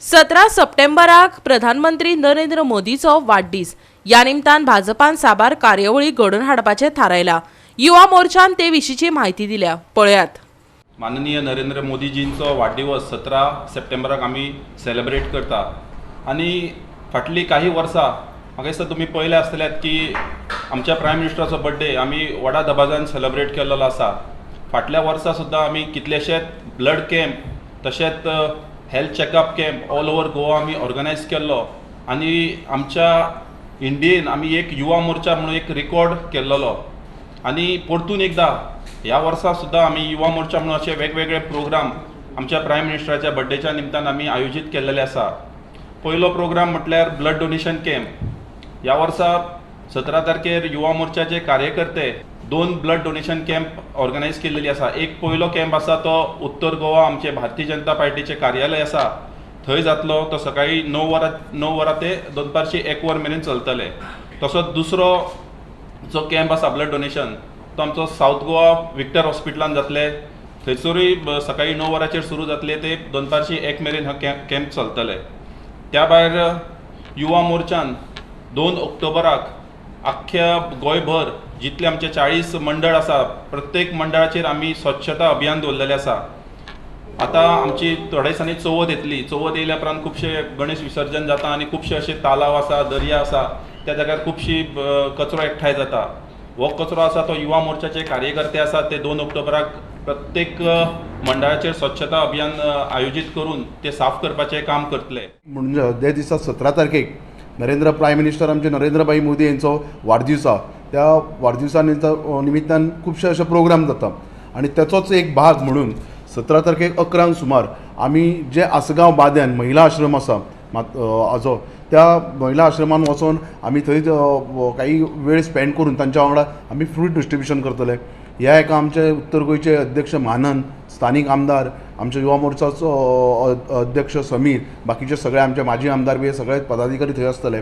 17 सप्टेंबराक प्रधानमंत्री नरेंद्र मोदीचो वाडदीस। या निमतान भाजपान साबार कार्यावळी घडोवन हाडपाचें थारायला। युवा मोर्चान ते विशींची म्हायती दिल्या, पळयात। माननीय नरेंद्र मोदीजींचो वाडदिवस 17 सप्टेंबराक आमी सेलिब्रेट करता आनी फाटली काही वर्सां म्हाका दिसता तुमी पळयले आसतल्यात की आमच्या प्रायम मिनिस्टराचो बर्थडे आमी व्हडा दबाज्यान सेलिब्रेट केल्लो आसा। फाटल्या वर्सा सुद्दां आमी कितलेशेच ब्लड कॅम्प तशेंच health checkup camp all over Goa आमी ऑर्गनायज केल्लो आनी आमच्या इंडियेन आमी एक युवा मोर्चा म्हणून एक रिकॉर्ड केल्लो आनी परतून एकदा ह्या वर्सा सुद्दां आमी युवा मोर्चा म्हणून असे वेगवेगळे प्रोग्राम आमच्या प्रायम मिनिस्टराच्या बर्थडेच्या निमतान आमी आयोजीत केल्लेले आसा। पयलो प्रोग्राम म्हटल्यार ब्लड डोनेशन कॅम्प। ह्या वर्सा 17 तारखेर युवा मोर्चाचे कार्यकर्ते 2 ब्लड डोनेशन कॅम्प ऑर्गनायज केल्लेली आसा। एक पयलो कॅम्प आसा तो उत्तर गोवा आमचे भारतीय जनता पार्टीचे कार्यालय आसा थंय जातलो। तो सकाळी 9 वरां ते दनपारची 1 वर मेरेन चलतले। तसोच दुसरो जो कॅम्प आसा ब्लड डोनेशन तो आमचो साऊथ गोवा विक्टर हॉस्पिटलान जातले। थंयसरूय सकाळी 9 वरांचेर सुरू जातले ते दनपारची 1 मेरेन हो कॅम्प चलतले। त्या भायर युवा मोर्चान 2 ऑक्टोबराक आख्ख्या गोंयभर जितले आमचे 40 मंडळ आसा प्रत्येक मंडळाचेर आमी स्वच्छता अभियान दवरलेले आसा। आतां आमची थोड्या दिसांनी चवथ येतली। चवथ येयल्या उपरांत खुबशे गणेश विसर्जन जाता आनी खुबशे अशे तलाव आसा, दर्या आसा, त्या जाग्यार खुबशी कचरो एकठांय जाता। हो कचरो आसा तो युवा मोर्चाचे कार्यकर्ते आसा ते 2 ऑक्टोबराक प्रत्येक मंडळाचेर स्वच्छता अभियान आयोजीत करून ते साफ करपाचे काम करतले। म्हणजे जे दिसा 17 तारखेक प्रायम मिनिस्टर आमचे नरेंद्रभाई मोदी यांचो वाडदीस आसा। त्या वाडदिवसा निमित्तान खुबशे अशे प्रोग्राम जाता आनी तेचोच एक भाग म्हणून 17 तारखेक 11 सुमार आमी जे आसगांव बाद्यान महिला आश्रम आसा हाजो त्या महिला आश्रमान वचून आमी थंय काही वेळ स्पेंड करून तांच्या वांगडा आमी फ्रूट डिस्ट्रिब्युशन करतले। ह्या एका आमचे उत्तर गोंयचे अध्यक्ष मानन, स्थानीक आमदार, आमचे युवा मोर्चाचो अध्यक्ष समीर, बाकीचे सगळे आमचे माजी आमदार बी सगळे पदाधिकारी थंय आसतले।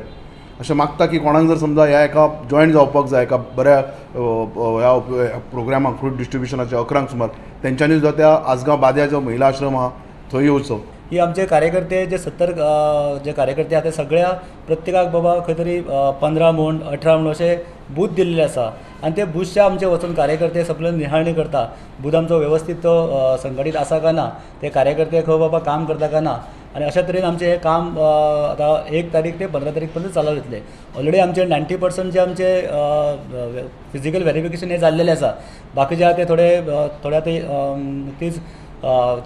अशें मागता की कोणाक जर समजा ह्या एका जॉयंट जावपाक जाय एका बऱ्या ह्या प्रोग्रामाक फ्रूट डिस्ट्रिब्युशनाच्या 11 सुमार तेंच्यांनी सुद्दां त्या आसगांव बाद्या जो महिला आश्रम आहा थंय येवचो। ही आमचे कार्यकर्ते जे 70 जे कार्यकर्ते आहा ते सगळ्या प्रत्येकाक बाबा खंय तरी 15 म्हण 18 म्हण अशे बूथ दिल्ले आसा आनी ते बुथच्या आमचे वचून कार्यकर्ते सगळे निहाळणी करता। बूथ आमचो वेवस्थीत तो संघटीत आसा काय ना, ते कार्यकर्ते खंय बाबा काम करता काय ना आनी अशा तरेन आमचे हे काम आतां 1 तारीख ते 15 तारीख पर्यंत चालू जातले। ऑलरेडी आमचे 90% जे आमचे फिजिकल व्हेरिफिकेशन हे जाल्लेले आसा। बाकीचे आहा ते थोडे ते तीच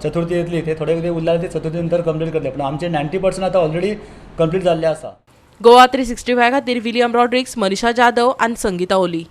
चतुर्थी येतली ते थोडे कितें उरला ते चतुर्थी नंतर कंप्लीट करतले, पण आमचे 90% आतां ऑलरेडी कंप्लीट जाल्ले आसा। गोवा 365 खातीर विलियम रॉड्रिक्स, मनीषा जाधव आनी संगीता ओली।